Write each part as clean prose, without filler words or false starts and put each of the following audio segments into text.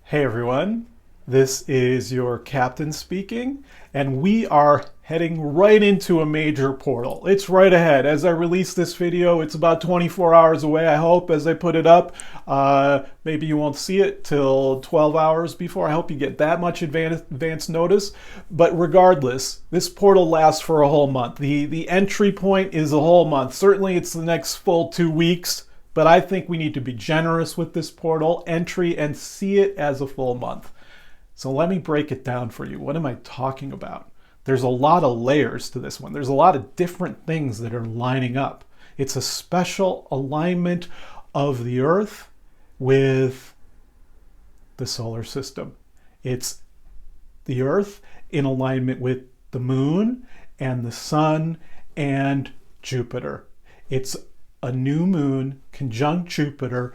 Hey everyone, this is your captain speaking, and we are heading right into a major portal. It's right ahead. As I release this video, it's about 24 hours away, I hope, as I put it up. Maybe you won't see it till 12 hours before. I hope you get that much advance notice. But regardless, this portal lasts for a whole month. The entry point is a whole month. Certainly it's the next full 2 weeks. But I think we need to be generous with this portal entry and see it as a full month. So let me break it down for you. What am I talking about? There's a lot of layers to this one. There's a lot of different things that are lining up. It's a special alignment of the Earth with the solar system. It's the Earth in alignment with the Moon and the Sun and Jupiter. It's a new moon conjunct Jupiter,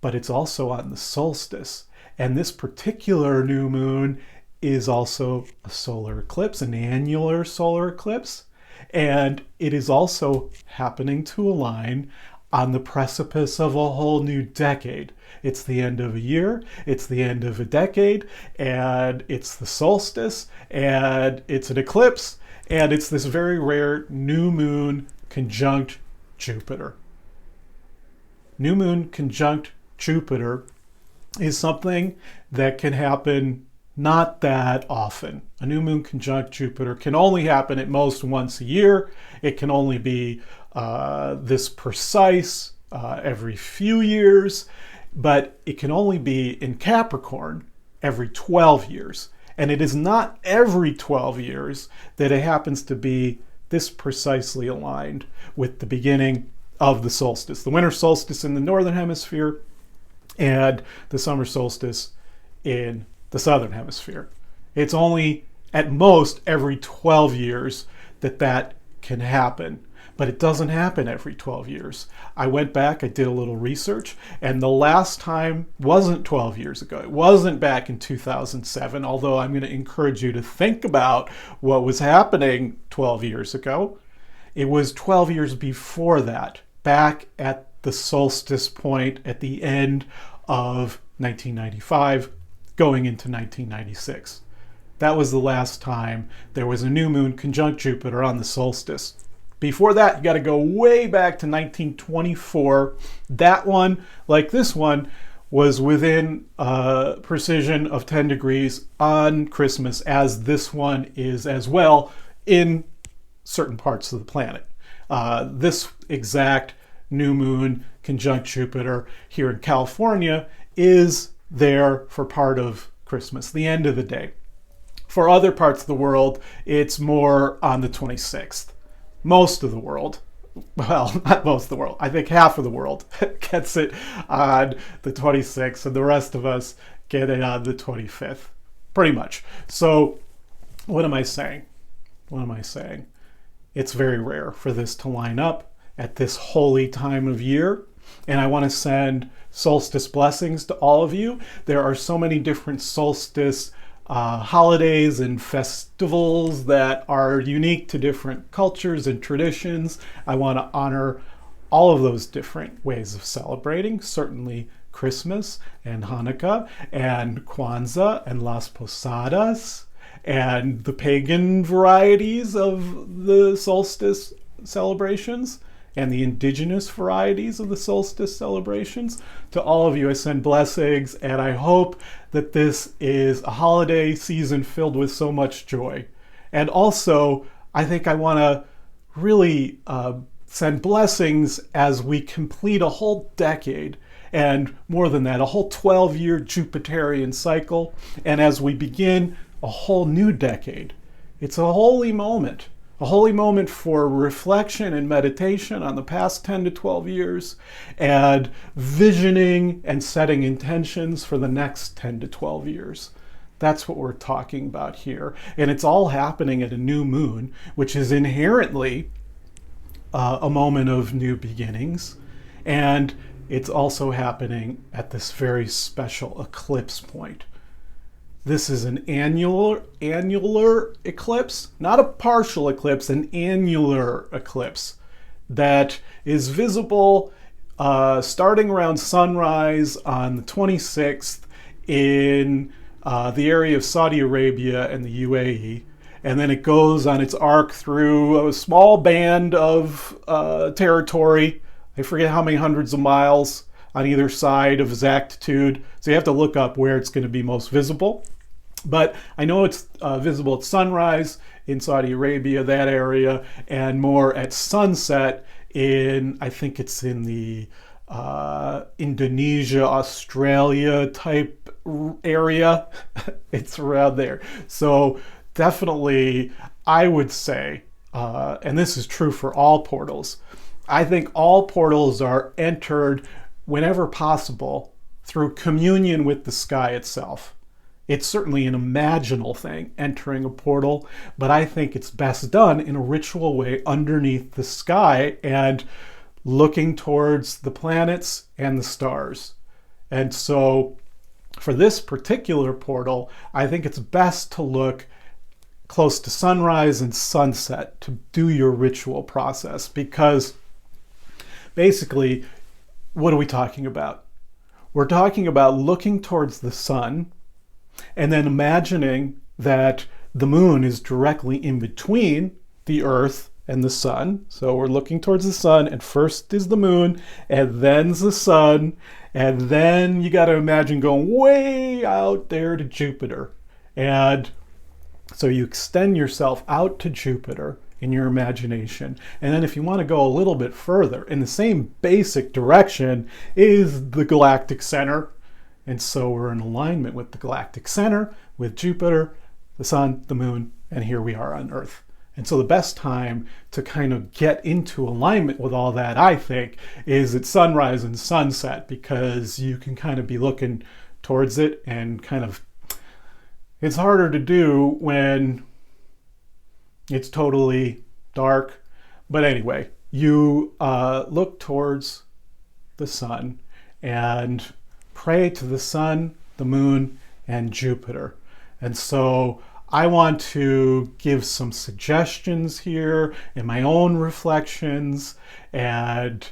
but it's also on the solstice. And this particular new moon is also a solar eclipse, an annular solar eclipse. And it is also happening to align on the precipice of a whole new decade. It's the end of a year, it's the end of a decade, and it's the solstice, and it's an eclipse, and it's this very rare new moon conjunct Jupiter. New moon conjunct Jupiter is something that can happen not that often. A new moon conjunct Jupiter can only happen at most once a year. It can only be this precise every few years, but it can only be in Capricorn every 12 years. And it is not every 12 years that it happens to be this precisely aligned with the beginning of the solstice, the winter solstice in the northern hemisphere and the summer solstice in the southern hemisphere. It's only at most every 12 years that can happen, but it doesn't happen every 12 years. I went back, I did a little research, and the last time wasn't 12 years ago. It wasn't back in 2007, although I'm going to encourage you to think about what was happening 12 years ago. It was 12 years before that, back at the solstice point at the end of 1995, going into 1996. That was the last time there was a new moon conjunct Jupiter on the solstice. Before that, you got to go way back to 1924. That one, like this one, was within precision of 10 degrees on Christmas, as this one is as well in certain parts of the planet. This exact new moon conjunct Jupiter here in California is there for part of Christmas, the end of the day. For other parts of the world, it's more on the 26th. Most of the world, well, not most of the world, I think half of the world gets it on the 26th, and the rest of us get it on the 25th, pretty much. So what am I saying? What am I saying? It's very rare for this to line up at this holy time of year. And I want to send solstice blessings to all of you. There are so many different solstice holidays and festivals that are unique to different cultures and traditions. I want to honor all of those different ways of celebrating. Certainly Christmas and Hanukkah and Kwanzaa and Las Posadas and the pagan varieties of the solstice celebrations and the indigenous varieties of the solstice celebrations. To all of you, I send blessings, and I hope that this is a holiday season filled with so much joy. And also, I think I want to really send blessings as we complete a whole decade, and more than that, a whole 12-year Jupiterian cycle, and as we begin a whole new decade. It's a holy moment for reflection and meditation on the past 10 to 12 years and visioning and setting intentions for the next 10 to 12 years. That's what we're talking about here. And it's all happening at a new moon, which is inherently a moment of new beginnings. And it's also happening at this very special eclipse point. This is an annular eclipse, not a partial eclipse, an annular eclipse that is visible starting around sunrise on the 26th in the area of Saudi Arabia and the UAE. And then it goes on its arc through a small band of territory. I forget how many hundreds of miles on either side of exactitude. So you have to look up where it's going to be most visible. But I know it's visible at sunrise in Saudi Arabia, that area, and more at sunset in, I think it's in the Indonesia, Australia type area. It's around there. So definitely, I would say, and this is true for all portals, I think all portals are entered whenever possible through communion with the sky itself. It's certainly an imaginal thing, entering a portal, but I think it's best done in a ritual way underneath the sky and looking towards the planets and the stars. And so for this particular portal, I think it's best to look close to sunrise and sunset to do your ritual process, because basically, what are we talking about? We're talking about looking towards the sun and then imagining that the moon is directly in between the earth and the sun. So we're looking towards the sun, and first is the moon, and then's the sun, and then you got to imagine going way out there to Jupiter. And so you extend yourself out to Jupiter in your imagination. And then if you want to go a little bit further, in the same basic direction is the galactic center. And so we're in alignment with the galactic center, with Jupiter, the sun, the moon, and here we are on Earth. And so the best time to kind of get into alignment with all that, I think, is at sunrise and sunset, because you can kind of be looking towards it, and kind of, it's harder to do when it's totally dark. But anyway, you look towards the sun and pray to the sun, the moon, and Jupiter. And so I want to give some suggestions here in my own reflections. And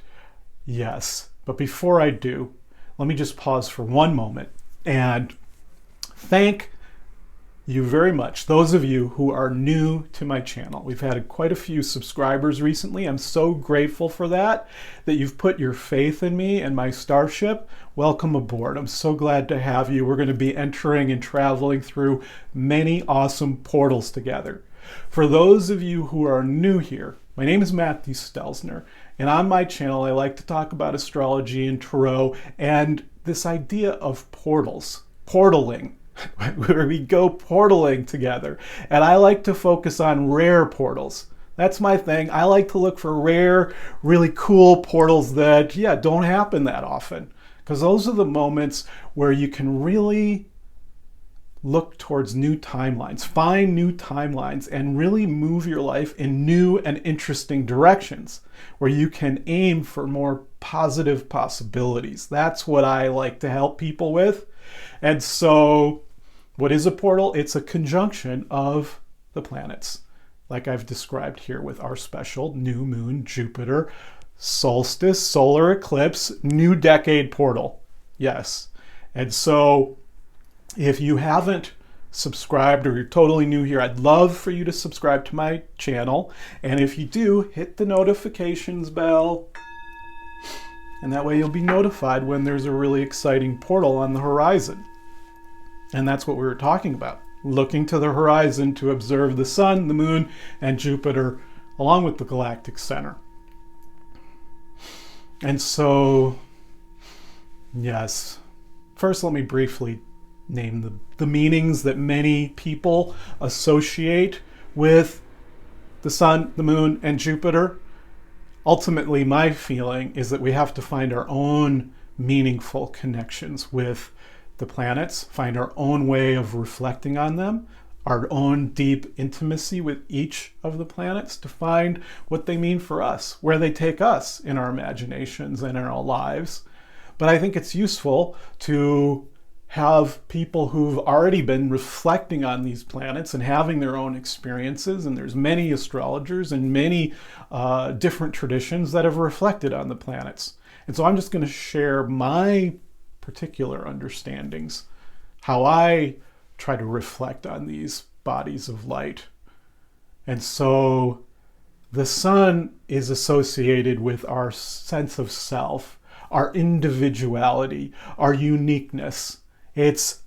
yes, but before I do, let me just pause for one moment and thank you very much, those of you who are new to my channel. We've had quite a few subscribers recently. I'm so grateful for that you've put your faith in me and my starship. Welcome aboard. I'm so glad to have you. We're going to be entering and traveling through many awesome portals together. For those of you who are new here, my name is Matthew Stelzner, and on my channel I like to talk about astrology and tarot and this idea of portals, portaling, where we go portaling together. And I like to focus on rare portals. That's my thing. I like to look for rare, really cool portals that, don't happen that often. Because those are the moments where you can really look towards new timelines, find new timelines, and really move your life in new and interesting directions, where you can aim for more positive possibilities. That's what I like to help people with. And so, what is a portal? It's a conjunction of the planets, like I've described here with our special new moon, Jupiter, solstice, solar eclipse, new decade portal. Yes. And so if you haven't subscribed or you're totally new here, I'd love for you to subscribe to my channel. And if you do, hit the notifications bell. And that way you'll be notified when there's a really exciting portal on the horizon. And that's what we were talking about, looking to the horizon to observe the sun, the moon, and Jupiter, along with the galactic center. And so, yes, first let me briefly name the meanings that many people associate with the sun, the moon, and Jupiter. Ultimately, my feeling is that we have to find our own meaningful connections with the planets, find our own way of reflecting on them, our own deep intimacy with each of the planets to find what they mean for us, where they take us in our imaginations and in our lives. But I think it's useful to have people who've already been reflecting on these planets and having their own experiences, and there's many astrologers and many different traditions that have reflected on the planets. And so I'm just going to share my particular understandings how I try to reflect on these bodies of light. And so the sun is associated with our sense of self, our individuality, our uniqueness. It's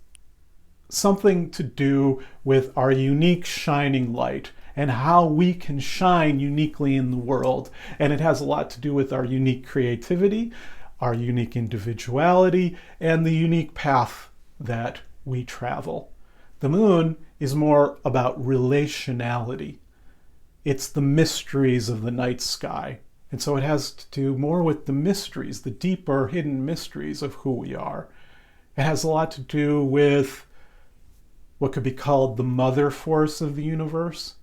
something to do with our unique shining light and how we can shine uniquely in the world. And it has a lot to do with our unique creativity, our unique individuality, and the unique path that we travel. The moon is more about relationality. It's the mysteries of the night sky. And so it has to do more with the mysteries, the deeper hidden mysteries of who we are. It has a lot to do with what could be called the mother force of the universe,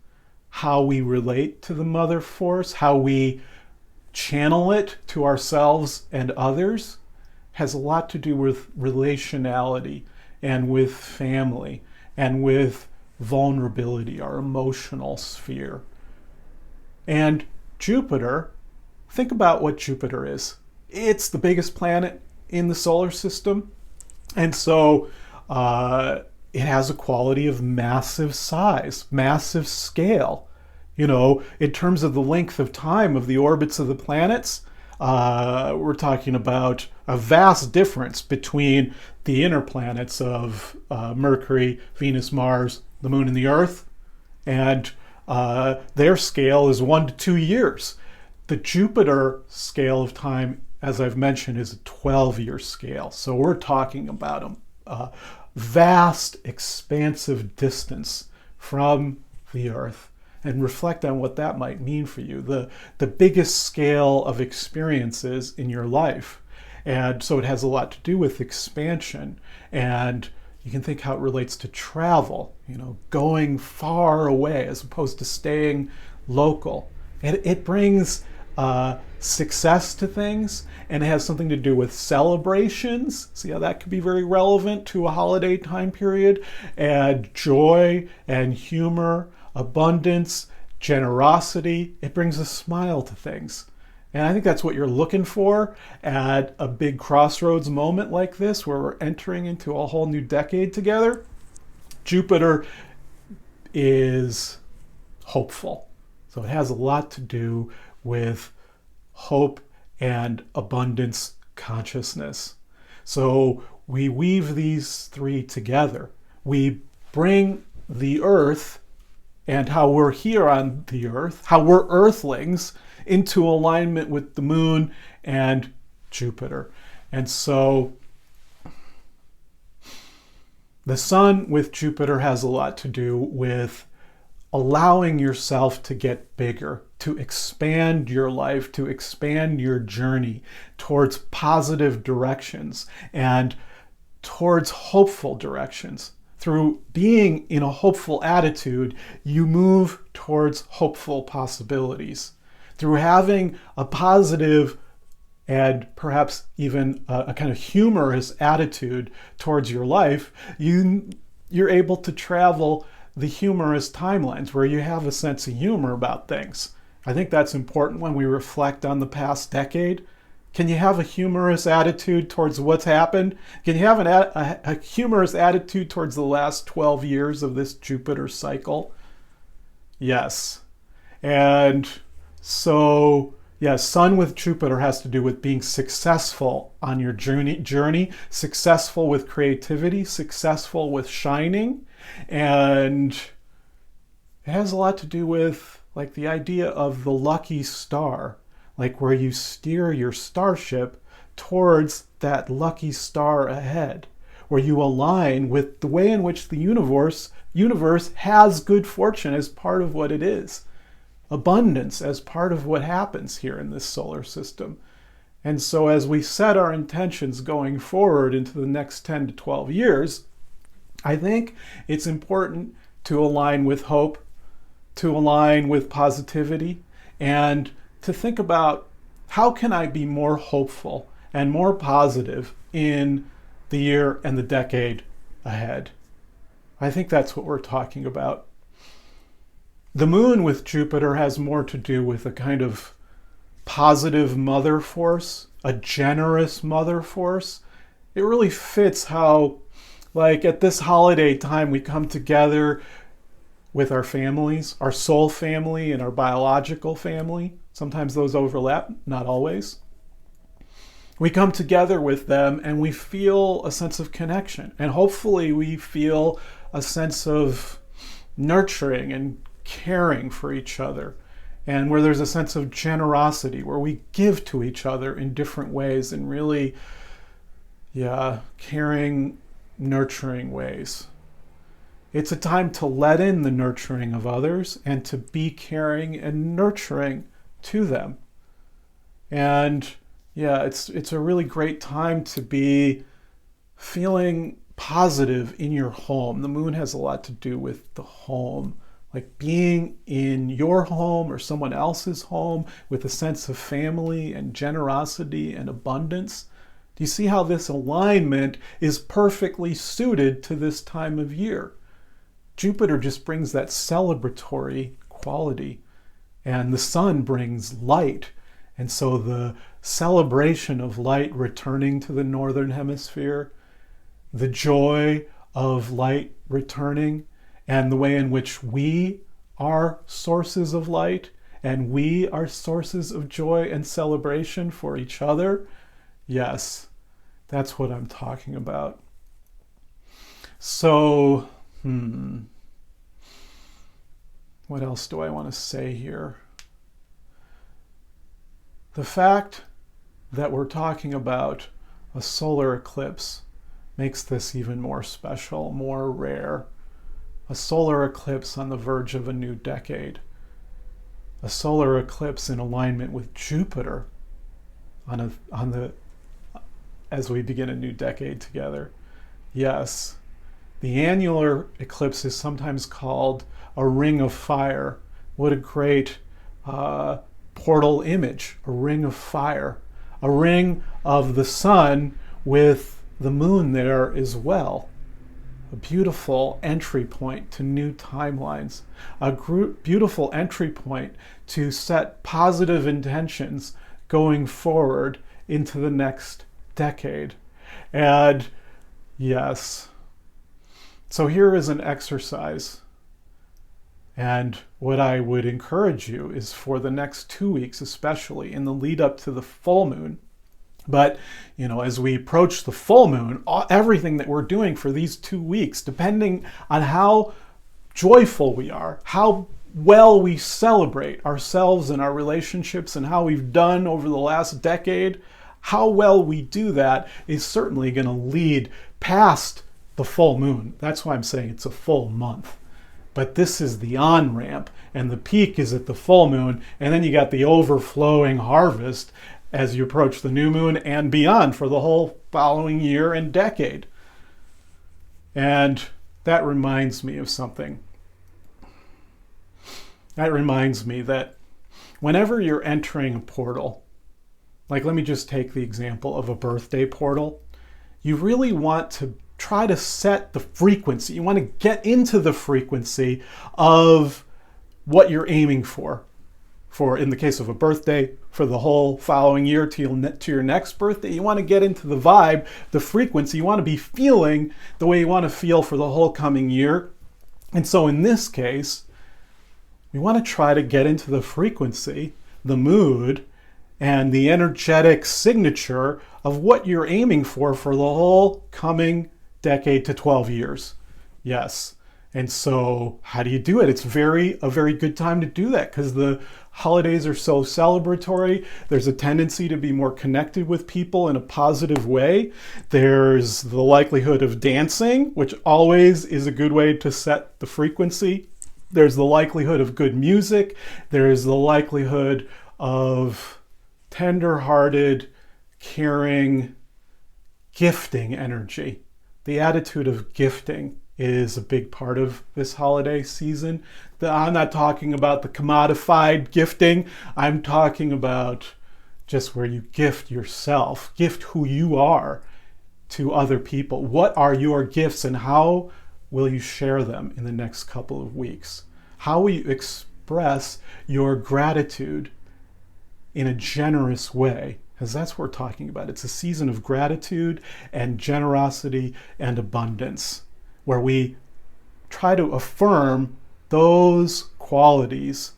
how we relate to the mother force, how we channel it to ourselves and others, has a lot to do with relationality and with family and with vulnerability, our emotional sphere. And Jupiter, think about what Jupiter is. It's the biggest planet in the solar system. And so it has a quality of massive size, massive scale. You know, in terms of the length of time of the orbits of the planets, we're talking about a vast difference between the inner planets of Mercury, Venus, Mars, the Moon, and the Earth. And their scale is 1 to 2 years. The Jupiter scale of time, as I've mentioned, is a 12-year scale. So we're talking about a vast, expansive distance from the Earth. And reflect on what that might mean for you, the biggest scale of experiences in your life. And so it has a lot to do with expansion. And you can think how it relates to travel, you know, going far away as opposed to staying local. And it brings success to things, and it has something to do with celebrations. See how that could be very relevant to a holiday time period, and joy and humor, abundance, generosity. It brings a smile to things. And I think that's what you're looking for at a big crossroads moment like this, where we're entering into a whole new decade together. Jupiter is hopeful. So it has a lot to do with hope and abundance consciousness. So we weave these three together. We bring the Earth and how we're here on the Earth, how we're Earthlings, into alignment with the Moon and Jupiter. And so the Sun with Jupiter has a lot to do with allowing yourself to get bigger, to expand your life, to expand your journey towards positive directions and towards hopeful directions. Through being in a hopeful attitude, you move towards hopeful possibilities. Through having a positive and perhaps even a kind of humorous attitude towards your life, you're able to travel the humorous timelines where you have a sense of humor about things. I think that's important when we reflect on the past decade. Can you have a humorous attitude towards what's happened? Can you have a humorous attitude towards the last 12 years of this Jupiter cycle? Yes. And so, yeah, Sun with Jupiter has to do with being successful on your journey, successful with creativity, successful with shining. And it has a lot to do with like the idea of the lucky star, like where you steer your starship towards that lucky star ahead, where you align with the way in which the universe has good fortune as part of what it is, abundance as part of what happens here in this solar system. And so as we set our intentions going forward into the next 10 to 12 years, I think it's important to align with hope, to align with positivity, and to think about how can I be more hopeful and more positive in the year and the decade ahead. I think that's what we're talking about. The Moon with Jupiter has more to do with a kind of positive mother force, a generous mother force. It really fits how Like at this holiday time, we come together with our families, our soul family and our biological family. Sometimes those overlap, not always. We come together with them and we feel a sense of connection. And hopefully we feel a sense of nurturing and caring for each other. And where there's a sense of generosity, where we give to each other in different ways, in really, caring, nurturing ways. It's a time to let in the nurturing of others and to be caring and nurturing to them. And it's a really great time to be feeling positive in your home. The moon has a lot to do with the home, like being in your home or someone else's home with a sense of family and generosity and abundance. Do you see how this alignment is perfectly suited to this time of year? Jupiter just brings that celebratory quality, and the sun brings light. And so the celebration of light returning to the northern hemisphere, the joy of light returning, and the way in which we are sources of light and we are sources of joy and celebration for each other. Yes, that's what I'm talking about. So, what else do I want to say here? The fact that we're talking about a solar eclipse makes this even more special, more rare. A solar eclipse on the verge of a new decade. A solar eclipse in alignment with Jupiter as we begin a new decade together. Yes, the annular eclipse is sometimes called a ring of fire. What a great portal image, a ring of fire. A ring of the sun with the moon there as well. A beautiful entry point to new timelines, a beautiful entry point to set positive intentions going forward into the next decade. And yes, so here is an exercise. And what I would encourage you is for the next 2 weeks, especially in the lead up to the full moon, but, as we approach the full moon, everything that we're doing for these 2 weeks, depending on how joyful we are, how well we celebrate ourselves and our relationships and how we've done over the last decade, how well we do that is certainly going to lead past the full moon. That's why I'm saying it's a full month. But this is the on-ramp, and the peak is at the full moon, and then you got the overflowing harvest as you approach the new moon and beyond for the whole following year and decade. And that reminds me of something. That reminds me that whenever you're entering a portal, like let me just take the example of a birthday portal, you really want to try to set the frequency. You want to get into the frequency of what you're aiming for. For in the case of a birthday, for the whole following year to your next birthday, you want to get into the vibe, the frequency. You want to be feeling the way you want to feel for the whole coming year. And so in this case, we want to try to get into the frequency, the mood, and the energetic signature of what you're aiming for the whole coming decade to 12 years. Yes. And so how do you do it? It's a very good time to do that because the holidays are so celebratory. There's a tendency to be more connected with people in a positive way. There's the likelihood of dancing, which always is a good way to set the frequency. There's the likelihood of good music. There's the likelihood of tender-hearted, caring, gifting energy. The attitude of gifting is a big part of this holiday season. I'm not talking about the commodified gifting. I'm talking about just where you gift yourself, gift who you are to other people. What are your gifts and how will you share them in the next couple of weeks? How will you express your gratitude in a generous way? because that's what we're talking about. It's a season of gratitude and generosity and abundance, where we try to affirm those qualities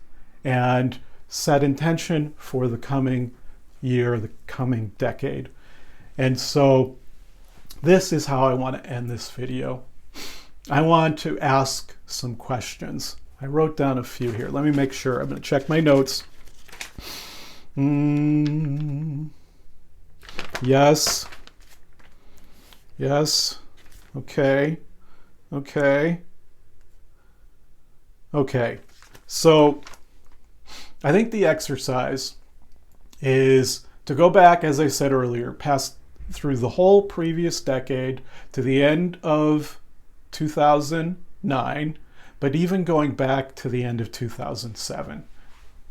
and set intention for the coming year, the coming decade. And so this is how I want to end this video. I want to ask some questions. I wrote down a few here. Let me make sure. I'm going to check my notes. Yes. Yes. Okay. Okay. Okay. So I think the exercise is to go back, as I said earlier, past through the whole previous decade to the end of 2009, but even going back to the end of 2007.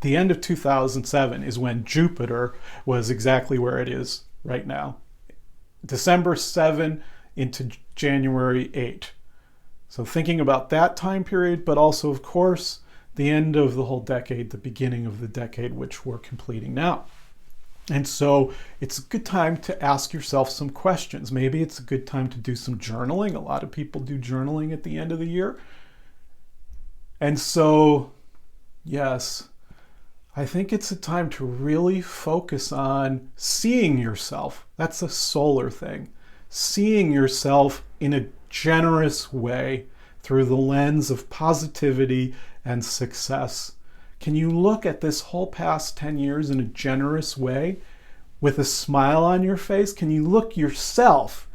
The end of 2007 is when Jupiter was exactly where it is right now. December 7 into January 8. So thinking about that time period, but also, of course, the end of the whole decade, the beginning of the decade, which we're completing now. And so it's a good time to ask yourself some questions. Maybe it's a good time to do some journaling. A lot of people do journaling at the end of the year. And so, yes, I think it's a time to really focus on seeing yourself. That's a solar thing. Seeing yourself in a generous way through the lens of positivity and success. Can you look at this whole past 10 years in a generous way with a smile on your face? Can you look yourself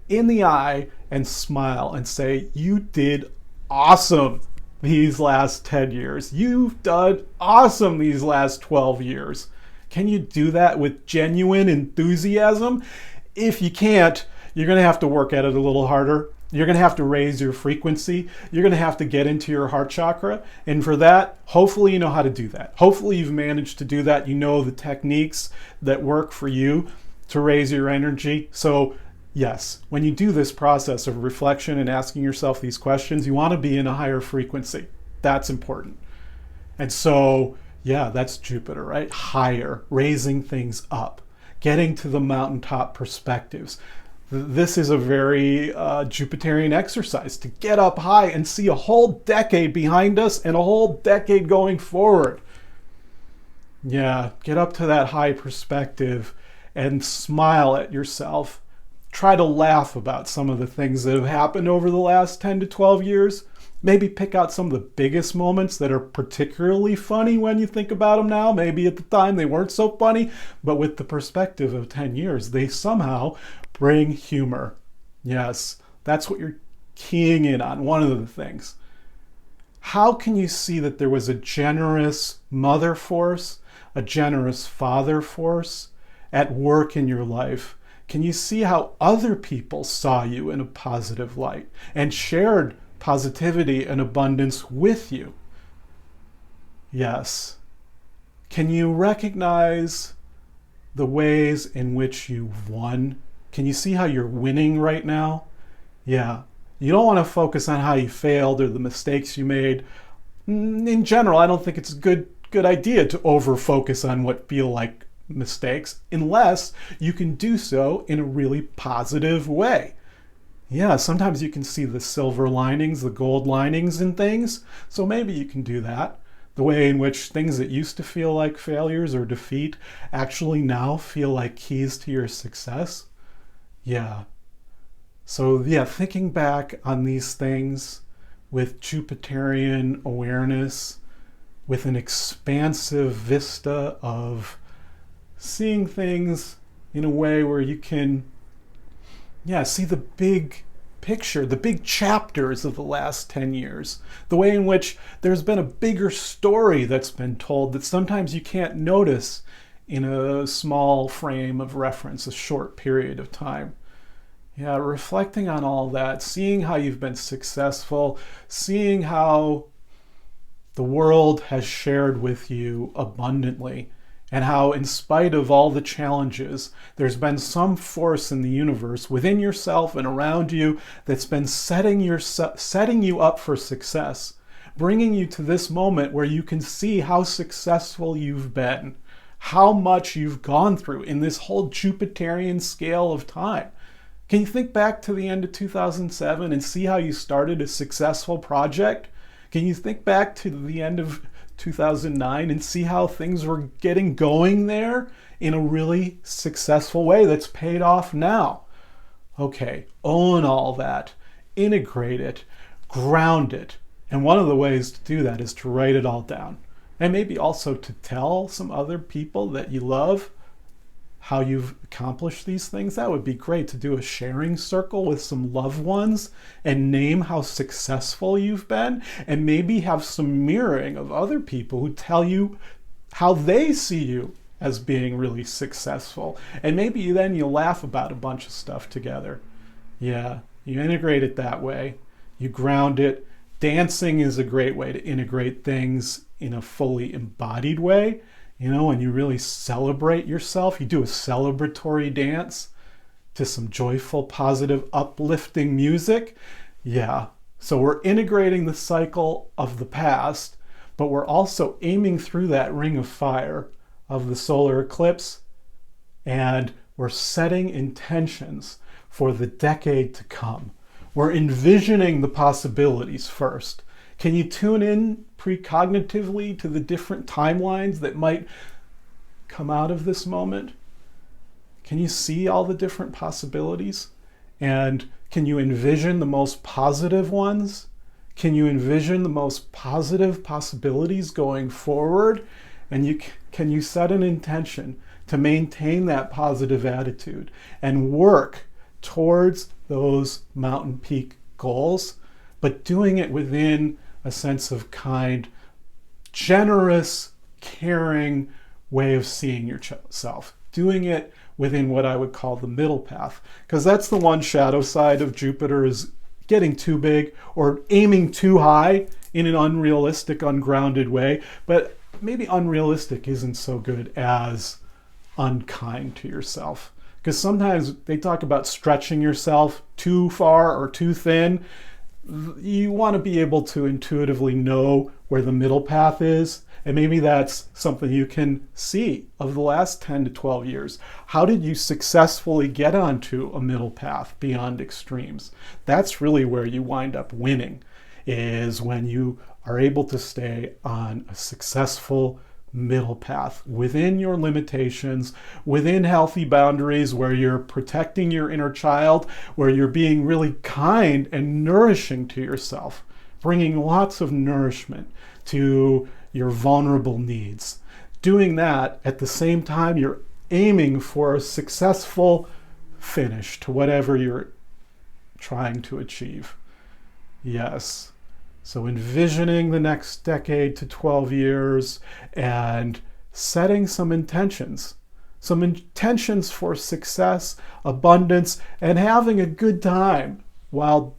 in the eye and smile and say, you did awesome these last 10 years. You've done awesome these last 12 years. Can you do that with genuine enthusiasm? If you can't, you're going to have to work at it a little harder. You're going to have to raise your frequency. You're going to have to get into your heart chakra. And for that, hopefully you know how to do that. Hopefully you've managed to do that. You know the techniques that work for you to raise your energy. So yes, when you do this process of reflection and asking yourself these questions, you want to be in a higher frequency. That's important. And so, yeah, that's Jupiter, right? Higher, raising things up, getting to the mountaintop perspectives. This is a very Jupiterian exercise, to get up high and see a whole decade behind us and a whole decade going forward. Yeah, get up to that high perspective and smile at yourself. Try to laugh about some of the things that have happened over the last 10 to 12 years. Maybe pick out some of the biggest moments that are particularly funny when you think about them now. Maybe at the time they weren't so funny, but with the perspective of 10 years, they somehow bring humor. Yes, that's what you're keying in on, one of the things. How can you see that there was a generous mother force, a generous father force at work in your life? Can you see how other people saw you in a positive light and shared positivity and abundance with you? Yes. Can you recognize the ways in which you've won? Can you see how you're winning right now? Yeah. You don't want to focus on how you failed or the mistakes you made. In general, I don't think it's a good idea to over-focus on what feel like mistakes, unless you can do so in a really positive way. Yeah, sometimes you can see the silver linings, the gold linings in things. So maybe you can do that. The way in which things that used to feel like failures or defeat actually now feel like keys to your success. Yeah. So yeah, thinking back on these things with Jupiterian awareness, with an expansive vista of seeing things in a way where you can, see the big picture, the big chapters of the last 10 years, the way in which there's been a bigger story that's been told that sometimes you can't notice in a small frame of reference, a short period of time. Yeah, reflecting on all that, seeing how you've been successful, seeing how the world has shared with you abundantly, and how in spite of all the challenges, there's been some force in the universe within yourself and around you that's been setting you up for success, bringing you to this moment where you can see how successful you've been, how much you've gone through in this whole Jupiterian scale of time. Can you think back to the end of 2007 and see how you started a successful project? Can you think back to the end of 2009 and see how things were getting going there in a really successful way that's paid off now? Okay, own all that, integrate it, ground it. And one of the ways to do that is to write it all down. And maybe also to tell some other people that you love how you've accomplished these things. That would be great, to do a sharing circle with some loved ones and name how successful you've been, and maybe have some mirroring of other people who tell you how they see you as being really successful. And maybe then you'll laugh about a bunch of stuff together. Yeah, you integrate it that way. You ground it. Dancing is a great way to integrate things in a fully embodied way. You know, when you really celebrate yourself, you do a celebratory dance to some joyful, positive, uplifting music. Yeah, so we're integrating the cycle of the past, but we're also aiming through that ring of fire of the solar eclipse, and we're setting intentions for the decade to come. We're envisioning the possibilities first. Can you tune in precognitively to the different timelines that might come out of this moment? Can you see all the different possibilities? And can you envision the most positive ones? Can you envision the most positive possibilities going forward? And can you set an intention to maintain that positive attitude and work towards those mountain peak goals, but doing it within a sense of kind, generous, caring way of seeing yourself. Doing it within what I would call the middle path, because that's the one shadow side of Jupiter, is getting too big or aiming too high in an unrealistic, ungrounded way. But maybe unrealistic isn't so good as unkind to yourself, because sometimes they talk about stretching yourself too far or too thin. You want to be able to intuitively know where the middle path is, and maybe that's something you can see of the last 10 to 12 years. How did you successfully get onto a middle path beyond extremes? That's really where you wind up winning, is when you are able to stay on a successful middle path within your limitations, within healthy boundaries, where you're protecting your inner child, where you're being really kind and nourishing to yourself, bringing lots of nourishment to your vulnerable needs. Doing that at the same time you're aiming for a successful finish to whatever you're trying to achieve. Yes. So envisioning the next decade to 12 years and setting some intentions for success, abundance, and having a good time while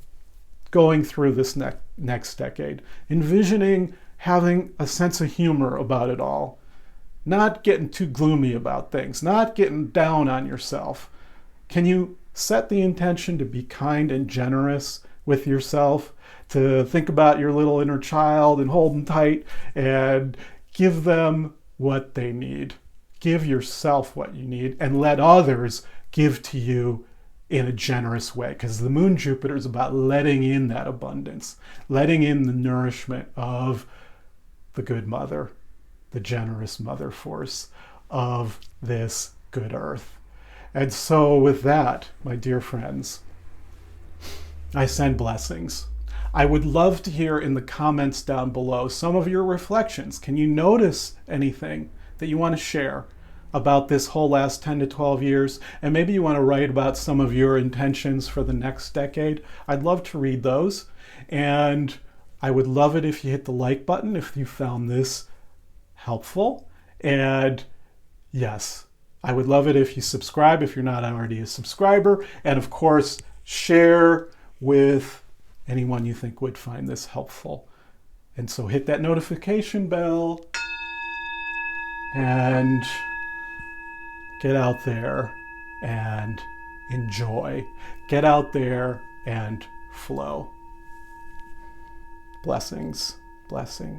going through this next decade. Envisioning having a sense of humor about it all, not getting too gloomy about things, not getting down on yourself. Can you set the intention to be kind and generous with yourself, to think about your little inner child and hold them tight and give them what they need. Give yourself what you need and let others give to you in a generous way, because the moon Jupiter is about letting in that abundance, letting in the nourishment of the good mother, the generous mother force of this good earth. And so with that, my dear friends, I send blessings. I would love to hear in the comments down below some of your reflections. Can you notice anything that you want to share about this whole last 10 to 12 years? And maybe you want to write about some of your intentions for the next decade. I'd love to read those. And I would love it if you hit the like button if you found this helpful. And yes, I would love it if you subscribe if you're not already a subscriber. And of course, share with anyone you think would find this helpful. And so hit that notification bell and get out there and enjoy. Get out there and flow. Blessings, blessings.